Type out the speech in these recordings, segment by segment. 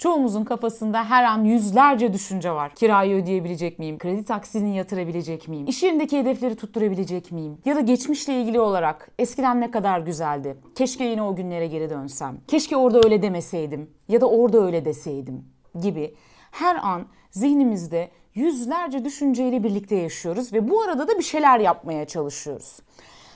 Çoğumuzun kafasında her an yüzlerce düşünce var. Kirayı ödeyebilecek miyim? Kredi taksidini yatırabilecek miyim? İş yerindeki hedefleri tutturabilecek miyim? Ya da geçmişle ilgili olarak eskiden ne kadar güzeldi? Keşke yine o günlere geri dönsem. Keşke orada öyle demeseydim ya da orada öyle deseydim gibi. Her an zihnimizde yüzlerce düşünceyle birlikte yaşıyoruz ve bu arada da bir şeyler yapmaya çalışıyoruz.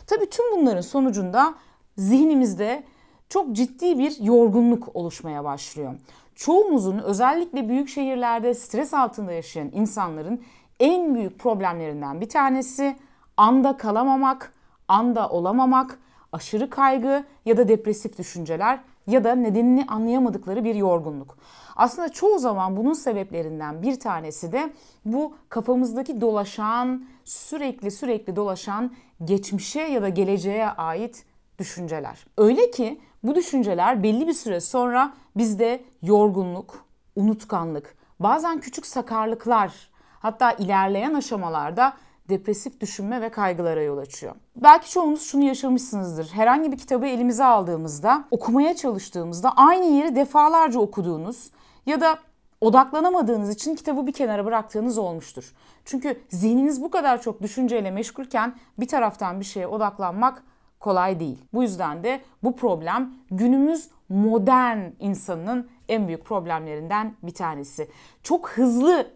Tabii tüm bunların sonucunda zihnimizde çok ciddi bir yorgunluk oluşmaya başlıyor. Çoğumuzun, özellikle büyük şehirlerde stres altında yaşayan insanların en büyük problemlerinden bir tanesi anda kalamamak, anda olamamak, aşırı kaygı ya da depresif düşünceler ya da nedenini anlayamadıkları bir yorgunluk. Aslında çoğu zaman bunun sebeplerinden bir tanesi de bu kafamızdaki dolaşan, sürekli dolaşan geçmişe ya da geleceğe ait düşünceler. Öyle ki bu düşünceler belli bir süre sonra bizde yorgunluk, unutkanlık, bazen küçük sakarlıklar, hatta ilerleyen aşamalarda depresif düşünme ve kaygılara yol açıyor. Belki çoğunuz şunu yaşamışsınızdır. Herhangi bir kitabı elimize aldığımızda, okumaya çalıştığımızda aynı yeri defalarca okuduğunuz ya da odaklanamadığınız için kitabı bir kenara bıraktığınız olmuştur. Çünkü zihniniz bu kadar çok düşünceyle meşgulken bir taraftan bir şeye odaklanmak kolay değil. Bu yüzden de bu problem günümüz modern insanının en büyük problemlerinden bir tanesi. Çok hızlı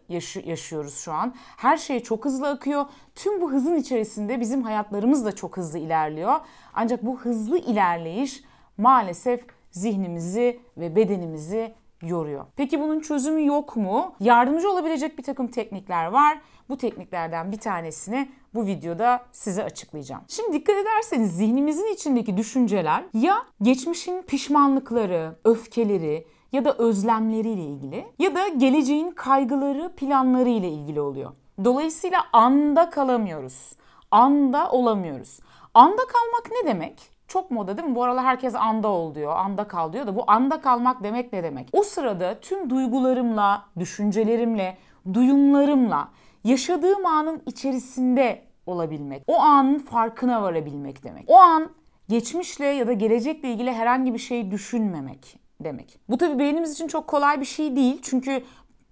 yaşıyoruz şu an. Her şey çok hızlı akıyor. Tüm bu hızın içerisinde bizim hayatlarımız da çok hızlı ilerliyor. Ancak bu hızlı ilerleyiş maalesef zihnimizi ve bedenimizi yoruyor. Peki bunun çözümü yok mu? Yardımcı olabilecek bir takım teknikler var. Bu tekniklerden bir tanesini bu videoda size açıklayacağım. Şimdi dikkat ederseniz zihnimizin içindeki düşünceler ya geçmişin pişmanlıkları, öfkeleri ya da özlemleriyle ilgili ya da geleceğin kaygıları, planları ile ilgili oluyor. Dolayısıyla anda kalamıyoruz. Anda olamıyoruz. Anda kalmak ne demek? Çok moda değil mi? Bu aralar herkes anda ol diyor, anda kal diyor da bu anda kalmak demek ne demek? O sırada tüm duygularımla, düşüncelerimle, duyumlarımla yaşadığım anın içerisinde olabilmek. O anın farkına varabilmek demek. O an geçmişle ya da gelecekle ilgili herhangi bir şey düşünmemek demek. Bu tabii beynimiz için çok kolay bir şey değil. Çünkü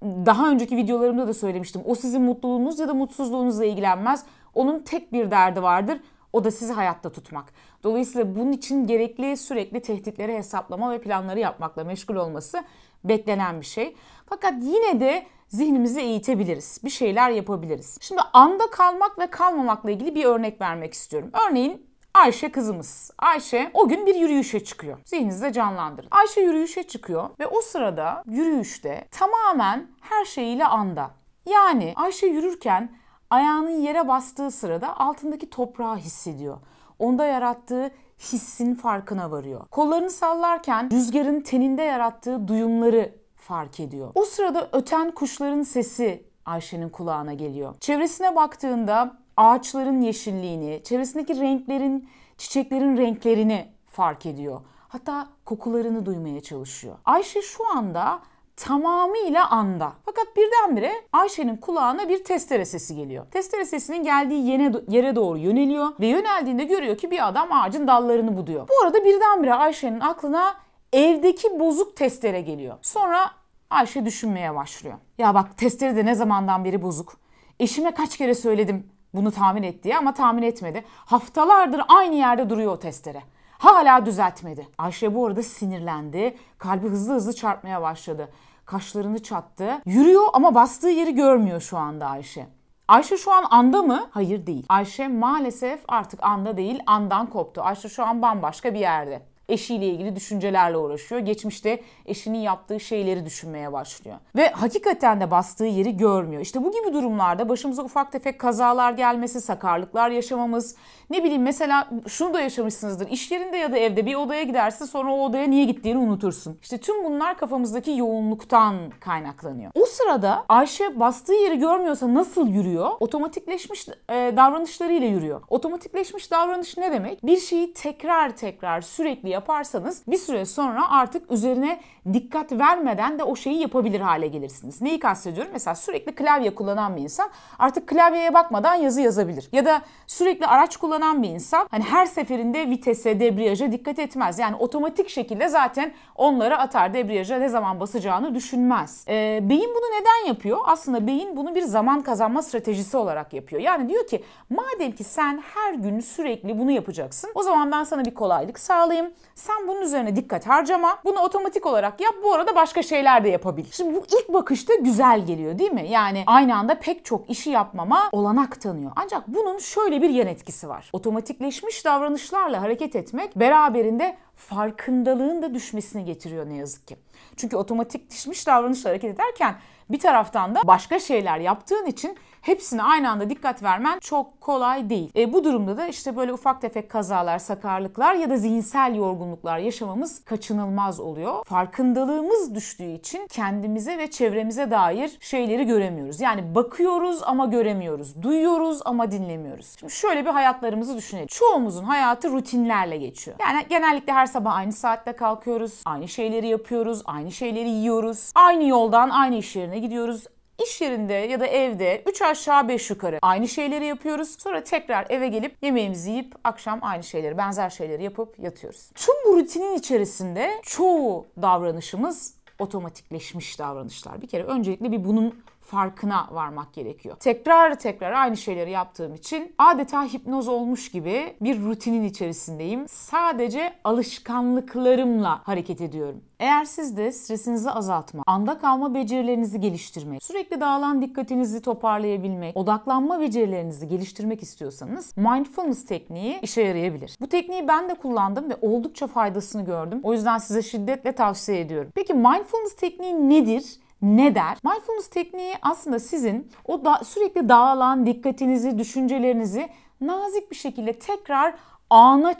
daha önceki videolarımda da söylemiştim. O sizin mutluluğunuz ya da mutsuzluğunuzla ilgilenmez. Onun tek bir derdi vardır. O da sizi hayatta tutmak. Dolayısıyla bunun için gerekli sürekli tehditleri hesaplama ve planları yapmakla meşgul olması beklenen bir şey. Fakat yine de zihnimizi eğitebiliriz. Bir şeyler yapabiliriz. Şimdi anda kalmak ve kalmamakla ilgili bir örnek vermek istiyorum. Örneğin Ayşe kızımız. Ayşe o gün bir yürüyüşe çıkıyor. Zihninizde canlandırın. Ayşe yürüyüşe çıkıyor ve o sırada yürüyüşte tamamen her şeyiyle anda. Yani Ayşe yürürken ayağının yere bastığı sırada altındaki toprağı hissediyor. Onda yarattığı hissin farkına varıyor. Kollarını sallarken rüzgarın teninde yarattığı duyumları fark ediyor. O sırada öten kuşların sesi Ayşe'nin kulağına geliyor. Çevresine baktığında ağaçların yeşilliğini, çevresindeki renklerin, çiçeklerin renklerini fark ediyor. Hatta kokularını duymaya çalışıyor. Ayşe şu anda tamamıyla anda. Fakat birdenbire Ayşe'nin kulağına bir testere sesi geliyor. Testere sesinin geldiği yere doğru yöneliyor ve yöneldiğinde görüyor ki bir adam ağacın dallarını buduyor. Bu arada birdenbire Ayşe'nin aklına evdeki bozuk testere geliyor. Sonra Ayşe düşünmeye başlıyor. Ya bak testere de ne zamandan beri bozuk. Eşime kaç kere söyledim bunu tamir et diye ama tamir etmedi. Haftalardır aynı yerde duruyor o testere. Hala düzeltmedi. Ayşe bu arada sinirlendi. Kalbi hızlı çarpmaya başladı. Kaşlarını çattı. Yürüyor ama bastığı yeri görmüyor şu anda Ayşe. Ayşe şu an anda mı? Hayır değil. Ayşe maalesef artık anda değil, andan koptu. Ayşe şu an bambaşka bir yerde. Eşiyle ilgili düşüncelerle uğraşıyor. Geçmişte eşinin yaptığı şeyleri düşünmeye başlıyor. Ve hakikaten de bastığı yeri görmüyor. İşte bu gibi durumlarda başımıza ufak tefek kazalar gelmesi, sakarlıklar yaşamamız, ne bileyim mesela şunu da yaşamışsınızdır. İş yerinde ya da evde bir odaya gidersin, sonra o odaya niye gittiğini unutursun. İşte tüm bunlar kafamızdaki yoğunluktan kaynaklanıyor. O sırada Ayşe bastığı yeri görmüyorsa nasıl yürüyor? Otomatikleşmiş davranışlarıyla yürüyor. Otomatikleşmiş davranış ne demek? Bir şeyi tekrar sürekli yaparsanız bir süre sonra artık üzerine dikkat vermeden de o şeyi yapabilir hale gelirsiniz. Neyi kastediyorum? Mesela sürekli klavye kullanan bir insan artık klavyeye bakmadan yazı yazabilir. Ya da sürekli araç kullanan bir insan hani her seferinde vitese, debriyaja dikkat etmez. Yani otomatik şekilde zaten onları atar. Debriyaja ne zaman basacağını düşünmez. Beyin bunu neden yapıyor? Aslında beyin bunu bir zaman kazanma stratejisi olarak yapıyor. Yani diyor ki madem ki sen her gün sürekli bunu yapacaksın, o zaman ben sana bir kolaylık sağlayayım. Sen bunun üzerine dikkat harcama. Bunu otomatik olarak yap. Bu arada başka şeyler de yapabilir. Şimdi bu ilk bakışta güzel geliyor değil mi? Yani aynı anda pek çok işi yapmama olanak tanıyor. Ancak bunun şöyle bir yan etkisi var. Otomatikleşmiş davranışlarla hareket etmek beraberinde farkındalığın da düşmesini getiriyor ne yazık ki. Çünkü otomatikleşmiş davranışla hareket ederken bir taraftan da başka şeyler yaptığın için hepsine aynı anda dikkat vermen çok kolay değil. Bu durumda da işte böyle ufak tefek kazalar, sakarlıklar ya da zihinsel yorgunluklar yaşamamız kaçınılmaz oluyor. Farkındalığımız düştüğü için kendimize ve çevremize dair şeyleri göremiyoruz. Yani bakıyoruz ama göremiyoruz. Duyuyoruz ama dinlemiyoruz. Şimdi şöyle bir hayatlarımızı düşünelim. Çoğumuzun hayatı rutinlerle geçiyor. Yani genellikle her sabah aynı saatte kalkıyoruz, aynı şeyleri yapıyoruz, aynı şeyleri yiyoruz, aynı yoldan aynı iş yerine gidiyoruz. İş yerinde ya da evde 3 aşağı 5 yukarı aynı şeyleri yapıyoruz. Sonra tekrar eve gelip yemeğimizi yiyip akşam aynı şeyleri, benzer şeyleri yapıp yatıyoruz. Tüm bu rutinin içerisinde çoğu davranışımız otomatikleşmiş davranışlar. Bir kere öncelikle bir bunun farkına varmak gerekiyor. Tekrar aynı şeyleri yaptığım için adeta hipnoz olmuş gibi bir rutinin içerisindeyim. Sadece alışkanlıklarımla hareket ediyorum. Eğer siz de stresinizi azaltmak, anda kalma becerilerinizi geliştirmek, sürekli dağılan dikkatinizi toparlayabilmek, odaklanma becerilerinizi geliştirmek istiyorsanız mindfulness tekniği işe yarayabilir. Bu tekniği ben de kullandım ve oldukça faydasını gördüm. O yüzden size şiddetle tavsiye ediyorum. Peki mindfulness tekniği nedir? Ne der? Mindfulness tekniği aslında sizin o sürekli dağılan dikkatinizi, düşüncelerinizi nazik bir şekilde tekrar ana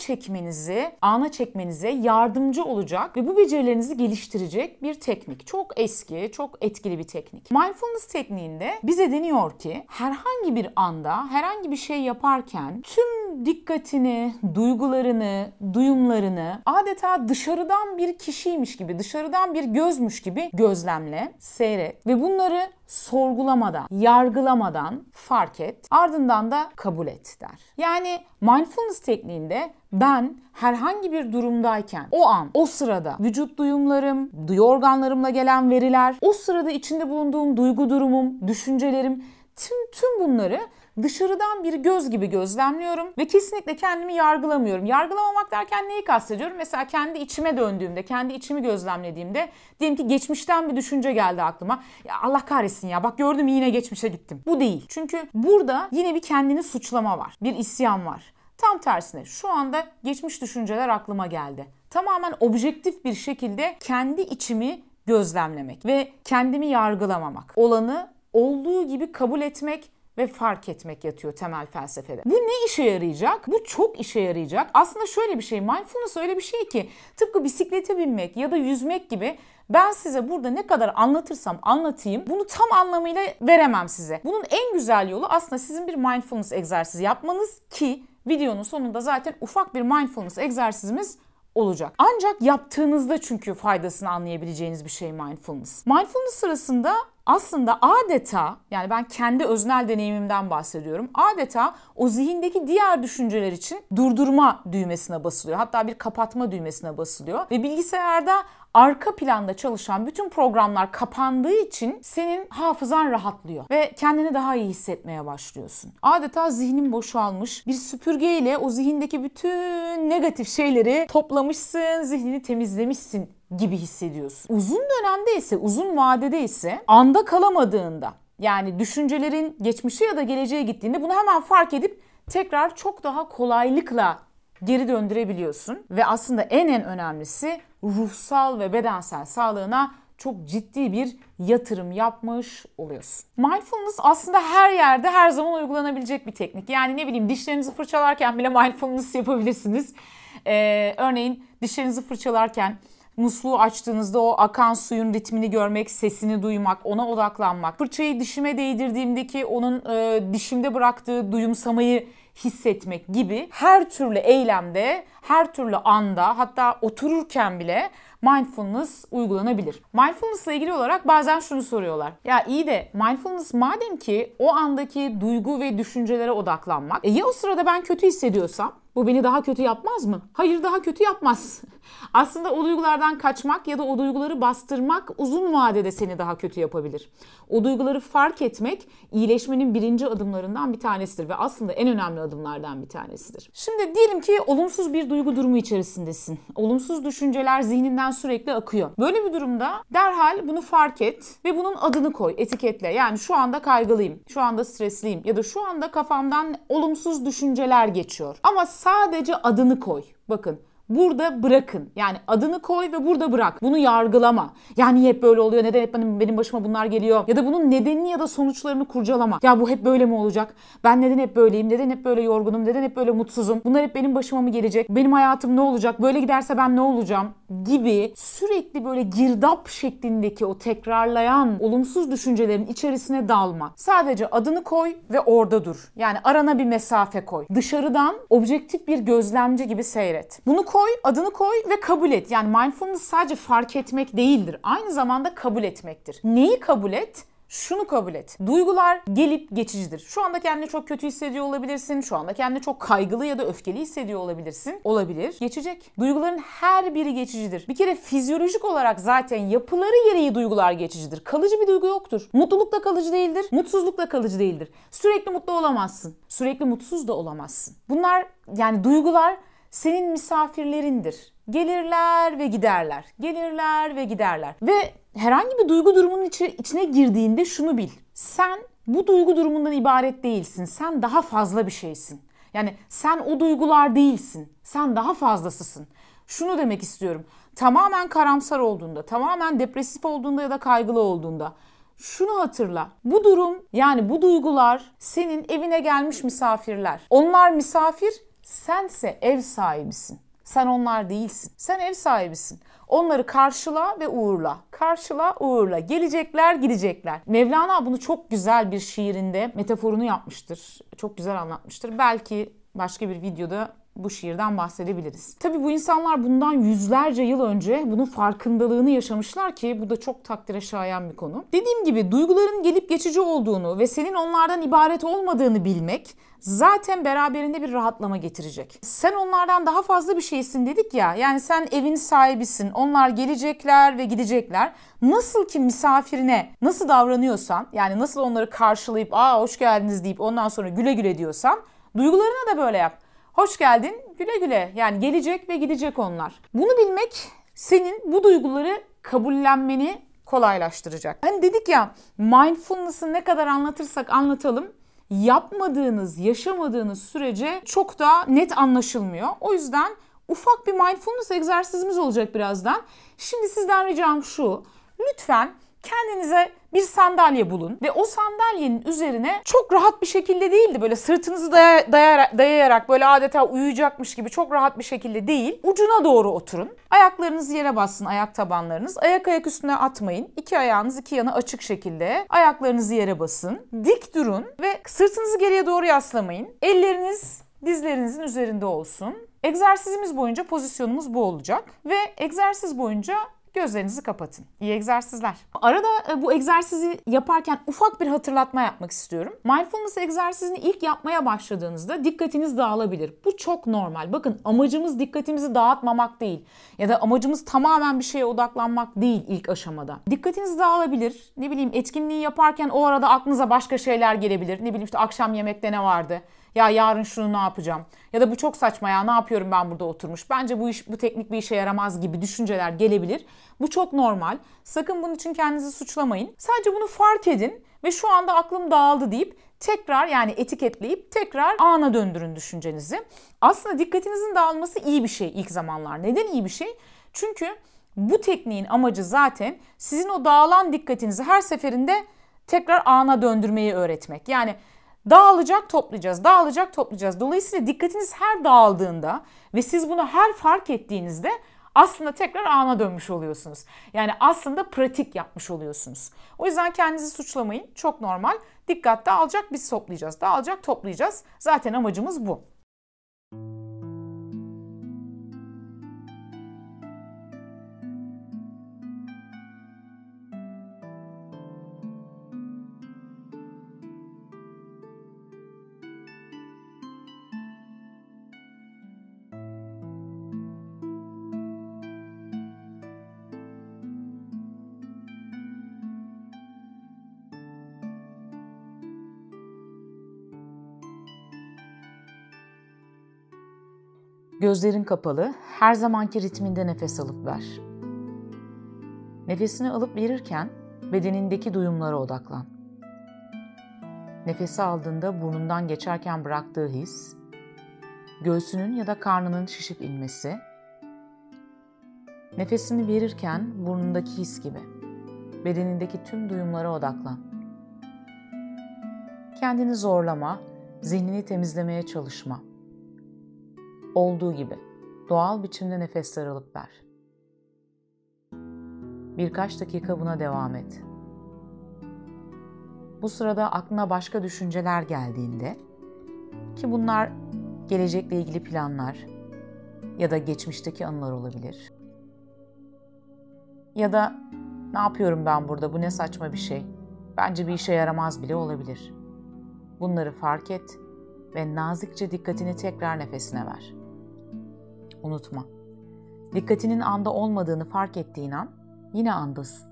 çekmenize yardımcı olacak ve bu becerilerinizi geliştirecek bir teknik. Çok eski, çok etkili bir teknik. Mindfulness tekniğinde bize deniyor ki herhangi bir anda, herhangi bir şey yaparken tüm dikkatini, duygularını, duyumlarını adeta dışarıdan bir kişiymiş gibi, dışarıdan bir gözmüş gibi gözlemle, seyret ve bunları sorgulamadan, yargılamadan fark et, ardından da kabul et der. Yani mindfulness tekniğinde ben herhangi bir durumdayken, o an, o sırada vücut duyumlarım, duyu organlarımla gelen veriler, o sırada içinde bulunduğum duygu durumum, düşüncelerim, tüm bunları dışarıdan bir göz gibi gözlemliyorum ve kesinlikle kendimi yargılamıyorum. Yargılamamak derken neyi kastediyorum? Mesela kendi içime döndüğümde, kendi içimi gözlemlediğimde diyelim ki geçmişten bir düşünce geldi aklıma. Ya Allah kahretsin ya bak gördüm yine geçmişe gittim. Bu değil. Çünkü burada yine bir kendini suçlama var. Bir isyan var. Tam tersine şu anda geçmiş düşünceler aklıma geldi. Tamamen objektif bir şekilde kendi içimi gözlemlemek ve kendimi yargılamamak. Olanı olduğu gibi kabul etmek ve fark etmek yatıyor temel felsefede. Bu ne işe yarayacak? Bu çok işe yarayacak. Aslında şöyle bir şey, mindfulness öyle bir şey ki tıpkı bisiklete binmek ya da yüzmek gibi ben size burada ne kadar anlatırsam anlatayım bunu tam anlamıyla veremem size. Bunun en güzel yolu aslında sizin bir mindfulness egzersizi yapmanız ki videonun sonunda zaten ufak bir mindfulness egzersizimiz olacak. Ancak yaptığınızda çünkü faydasını anlayabileceğiniz bir şey mindfulness. Mindfulness sırasında aslında adeta, yani ben kendi öznel deneyimimden bahsediyorum. Adeta o zihindeki diğer düşünceler için durdurma düğmesine basılıyor. Hatta bir kapatma düğmesine basılıyor. Ve bilgisayarda arka planda çalışan bütün programlar kapandığı için senin hafızan rahatlıyor. Ve kendini daha iyi hissetmeye başlıyorsun. Adeta zihnin boşalmış, bir süpürgeyle o zihindeki bütün negatif şeyleri toplamışsın, zihnini temizlemişsin gibi hissediyorsun. Uzun dönemde ise, uzun vadede ise anda kalamadığında, yani düşüncelerin geçmişe ya da geleceğe gittiğinde bunu hemen fark edip tekrar çok daha kolaylıkla geri döndürebiliyorsun. Ve aslında en önemlisi ruhsal ve bedensel sağlığına çok ciddi bir yatırım yapmış oluyorsun. Mindfulness aslında her yerde her zaman uygulanabilecek bir teknik. Yani ne bileyim dişlerinizi fırçalarken bile mindfulness yapabilirsiniz. Örneğin dişlerinizi fırçalarken musluğu açtığınızda o akan suyun ritmini görmek, sesini duymak, ona odaklanmak. Fırçayı dişime değdirdiğimdeki onun dişimde bıraktığı duyumsamayı hissetmek gibi her türlü eylemde, her türlü anda, hatta otururken bile mindfulness uygulanabilir. Mindfulness ile ilgili olarak bazen şunu soruyorlar. Ya iyi de mindfulness madem ki o andaki duygu ve düşüncelere odaklanmak. Ya o sırada ben kötü hissediyorsam bu beni daha kötü yapmaz mı? Hayır, daha kötü yapmaz. Aslında o duygulardan kaçmak ya da o duyguları bastırmak uzun vadede seni daha kötü yapabilir. O duyguları fark etmek iyileşmenin birinci adımlarından bir tanesidir ve aslında en önemli adımlardan bir tanesidir. Şimdi diyelim ki olumsuz bir duygu durumu içerisindesin. Olumsuz düşünceler zihninden sürekli akıyor. Böyle bir durumda derhal bunu fark et ve bunun adını koy, etiketle. Yani şu anda kaygılıyım, şu anda stresliyim ya da şu anda kafamdan olumsuz düşünceler geçiyor. Ama sadece adını koy. Bakın. Burada bırakın. Yani adını koy ve burada bırak. Bunu yargılama. Yani niye hep böyle oluyor? Neden hep benim başıma bunlar geliyor? Ya da bunun nedenini ya da sonuçlarını kurcalama. Ya bu hep böyle mi olacak? Ben neden hep böyleyim? Neden hep böyle yorgunum? Neden hep böyle mutsuzum? Bunlar hep benim başıma mı gelecek? Benim hayatım ne olacak? Böyle giderse ben ne olacağım? Gibi sürekli böyle girdap şeklindeki o tekrarlayan olumsuz düşüncelerin içerisine dalma. Sadece adını koy ve orada dur. Yani arana bir mesafe koy. Dışarıdan objektif bir gözlemci gibi seyret. Bunu koy, adını koy ve kabul et. Yani mindfulness sadece fark etmek değildir. Aynı zamanda kabul etmektir. Neyi kabul et? Şunu kabul et. Duygular gelip geçicidir. Şu anda kendini çok kötü hissediyor olabilirsin. Şu anda kendini çok kaygılı ya da öfkeli hissediyor olabilirsin. Olabilir. Geçecek. Duyguların her biri geçicidir. Bir kere fizyolojik olarak zaten yapıları gereği duygular geçicidir. Kalıcı bir duygu yoktur. Mutluluk da kalıcı değildir. Mutsuzluk da kalıcı değildir. Sürekli mutlu olamazsın. Sürekli mutsuz da olamazsın. Bunlar yani duygular senin misafirlerindir. Gelirler ve giderler. Gelirler ve giderler. Ve herhangi bir duygu durumunun içine girdiğinde şunu bil. Sen bu duygu durumundan ibaret değilsin. Sen daha fazla bir şeysin. Yani sen o duygular değilsin. Sen daha fazlasısın. Şunu demek istiyorum. Tamamen karamsar olduğunda, tamamen depresif olduğunda ya da kaygılı olduğunda şunu hatırla. Bu durum, yani bu duygular senin evine gelmiş misafirler. Onlar misafir, sense ev sahibisin. Sen onlar değilsin. Sen ev sahibisin. Onları karşıla ve uğurla. Karşıla, uğurla. Gelecekler, gidecekler. Mevlana bunu çok güzel bir şiirinde metaforunu yapmıştır. Çok güzel anlatmıştır. Belki başka bir videoda bu şiirden bahsedebiliriz. Tabii bu insanlar bundan yüzlerce yıl önce bunun farkındalığını yaşamışlar ki bu da çok takdire şayan bir konu. Dediğim gibi duyguların gelip geçici olduğunu ve senin onlardan ibaret olmadığını bilmek zaten beraberinde bir rahatlama getirecek. Sen onlardan daha fazla bir şeysin dedik ya. Yani sen evin sahibisin. Onlar gelecekler ve gidecekler. Nasıl ki misafirine nasıl davranıyorsan, yani nasıl onları karşılayıp hoş geldiniz deyip ondan sonra güle güle diyorsan, duygularına da böyle yap. Hoş geldin, güle güle. Yani gelecek ve gidecek onlar. Bunu bilmek senin bu duyguları kabullenmeni kolaylaştıracak. Hani dedik ya, mindfulness'ı ne kadar anlatırsak anlatalım, yapmadığınız, yaşamadığınız sürece çok da net anlaşılmıyor. O yüzden ufak bir mindfulness egzersizimiz olacak birazdan. Şimdi sizden ricam şu, lütfen kendinize bir sandalye bulun ve o sandalyenin üzerine çok rahat bir şekilde değildi, böyle sırtınızı dayayarak böyle adeta uyuyacakmış gibi çok rahat bir şekilde değil, ucuna doğru oturun. Ayaklarınız yere bassın, ayak tabanlarınız. Ayak üstüne atmayın. İki ayağınız iki yana açık şekilde. Ayaklarınızı yere basın. Dik durun ve sırtınızı geriye doğru yaslamayın. Elleriniz dizlerinizin üzerinde olsun. Egzersizimiz boyunca pozisyonumuz bu olacak ve egzersiz boyunca gözlerinizi kapatın. İyi egzersizler. Arada bu egzersizi yaparken ufak bir hatırlatma yapmak istiyorum. Mindfulness egzersizini ilk yapmaya başladığınızda dikkatiniz dağılabilir. Bu çok normal. Bakın, amacımız dikkatimizi dağıtmamak değil. Ya da amacımız tamamen bir şeye odaklanmak değil ilk aşamada. Dikkatiniz dağılabilir. Ne bileyim, etkinliği yaparken o arada aklınıza başka şeyler gelebilir. Ne bileyim, işte akşam yemekte ne vardı? Ya yarın şunu ne yapacağım? Ya da bu çok saçma, ya ne yapıyorum ben burada oturmuş? Bence bu teknik bir işe yaramaz gibi düşünceler gelebilir. Bu çok normal. Sakın bunun için kendinizi suçlamayın. Sadece bunu fark edin ve şu anda aklım dağıldı deyip tekrar, yani etiketleyip tekrar ana döndürün düşüncenizi. Aslında dikkatinizin dağılması iyi bir şey ilk zamanlar. Neden iyi bir şey? Çünkü bu tekniğin amacı zaten sizin o dağılan dikkatinizi her seferinde tekrar ana döndürmeyi öğretmek. Yani dağılacak, toplayacağız, dağılacak, toplayacağız. Dolayısıyla dikkatiniz her dağıldığında ve siz bunu her fark ettiğinizde aslında tekrar ana dönmüş oluyorsunuz. Yani aslında pratik yapmış oluyorsunuz. O yüzden kendinizi suçlamayın. Çok normal. Dikkat dağılacak, biz toplayacağız. Dağılacak, toplayacağız. Zaten amacımız bu. Gözlerin kapalı, her zamanki ritminde nefes alıp ver. Nefesini alıp verirken bedenindeki duyumlara odaklan. Nefesi aldığında burnundan geçerken bıraktığı his, göğsünün ya da karnının şişip inmesi, nefesini verirken burnundaki his gibi bedenindeki tüm duyumlara odaklan. Kendini zorlama, zihnini temizlemeye çalışma. Olduğu gibi doğal biçimde nefesler alıp ver. Birkaç dakika buna devam et. Bu sırada aklına başka düşünceler geldiğinde, ki bunlar gelecekle ilgili planlar ya da geçmişteki anılar olabilir. Ya da ne yapıyorum ben burada, bu ne saçma bir şey, bence bir işe yaramaz bile olabilir. Bunları fark et ve nazikçe dikkatini tekrar nefesine ver. Unutma, dikkatinin anda olmadığını fark ettiğin an yine andasın.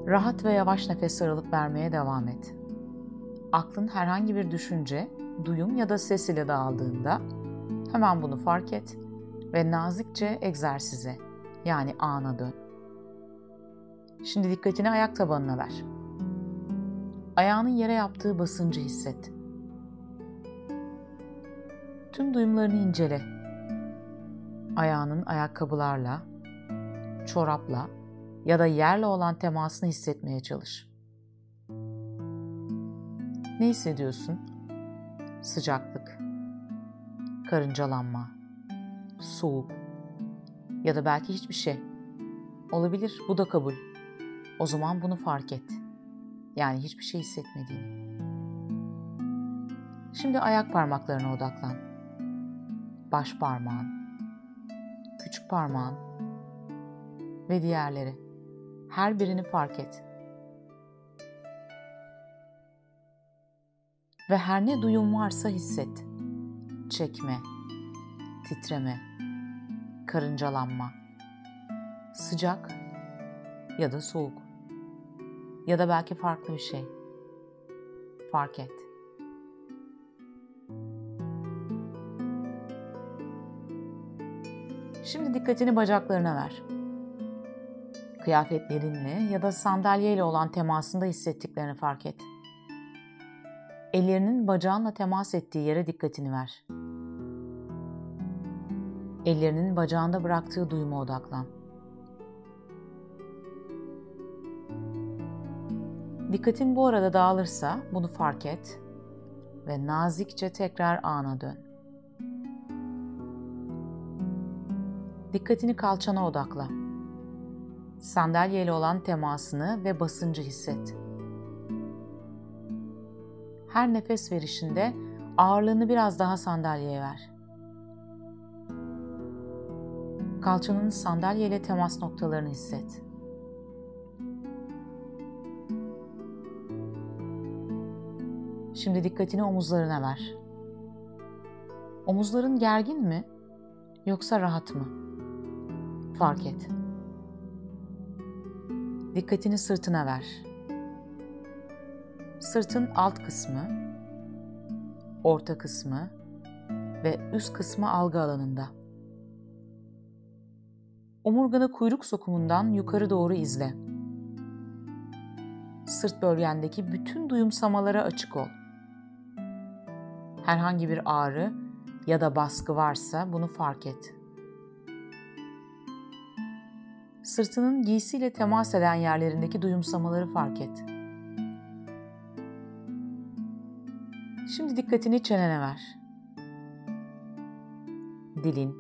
Rahat ve yavaş nefesler alıp vermeye devam et. Aklın herhangi bir düşünce, duyum ya da ses ile dağıldığında hemen bunu fark et ve nazikçe egzersize, yani ana dön. Şimdi dikkatini ayak tabanına ver. Ayağının yere yaptığı basıncı hisset. Tüm duyumlarını incele. Ayağının ayakkabılarla, çorapla ya da yerle olan temasını hissetmeye çalış. Ne hissediyorsun? Sıcaklık, karıncalanma, soğuk ya da belki hiçbir şey. Olabilir, bu da kabul. O zaman bunu fark et. Yani hiçbir şey hissetmediğini. Şimdi ayak parmaklarına odaklan. Baş parmağın, küçük parmağın ve diğerleri. Her birini fark et. Ve her ne duyum varsa hisset. Çekme, titreme, karıncalanma, sıcak ya da soğuk ya da belki farklı bir şey. Fark et. Şimdi dikkatini bacaklarına ver. Kıyafetlerinle ya da sandalyeyle olan temasında hissettiklerini fark et. Ellerinin bacağınla temas ettiği yere dikkatini ver. Ellerinin bacağında bıraktığı duyuma odaklan. Dikkatin bu arada dağılırsa bunu fark et ve nazikçe tekrar ana dön. Dikkatini kalçana odakla. Sandalyeyle olan temasını ve basıncı hisset. Her nefes verişinde ağırlığını biraz daha sandalyeye ver. Kalçanın sandalyeyle temas noktalarını hisset. Şimdi dikkatini omuzlarına ver. Omuzların gergin mi yoksa rahat mı? Fark et. Dikkatini sırtına ver. Sırtın alt kısmı, orta kısmı ve üst kısmı algı alanında. Omurganı kuyruk sokumundan yukarı doğru izle. Sırt bölgendeki bütün duyumsamalara açık ol. Herhangi bir ağrı ya da baskı varsa bunu fark et. Sırtının giysiyle temas eden yerlerindeki duyumsamaları fark et. Şimdi dikkatini çenene ver. Dilin,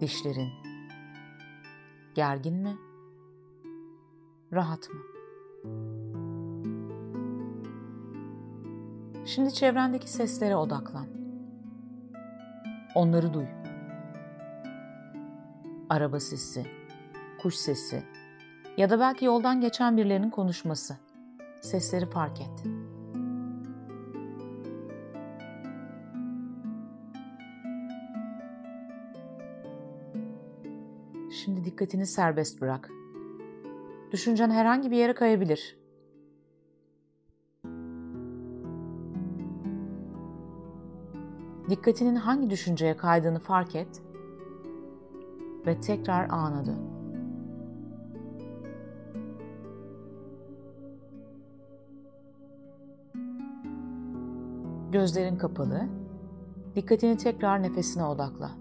Dişlerin gergin mi? Rahat mı? Şimdi çevrendeki seslere odaklan. Onları duy. Araba sesi, kuş sesi ya da belki yoldan geçen birilerinin konuşması. Sesleri fark et. Şimdi dikkatini serbest bırak. Düşüncen herhangi bir yere kayabilir. Dikkatinin hangi düşünceye kaydığını fark et ve tekrar ana dön. Gözlerin kapalı, dikkatini tekrar nefesine odakla.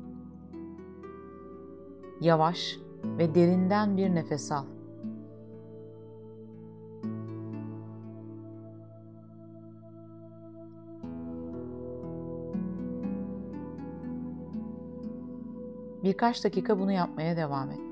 Yavaş ve derinden bir nefes al. Birkaç dakika bunu yapmaya devam et.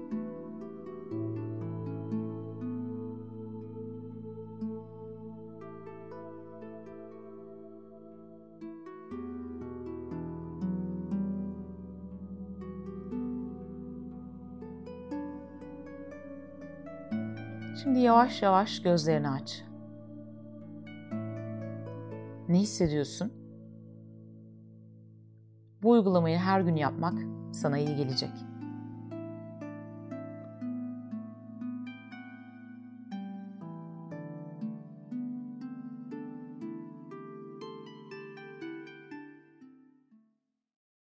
Şimdi yavaş yavaş gözlerini aç. Ne hissediyorsun? Bu uygulamayı her gün yapmak sana iyi gelecek.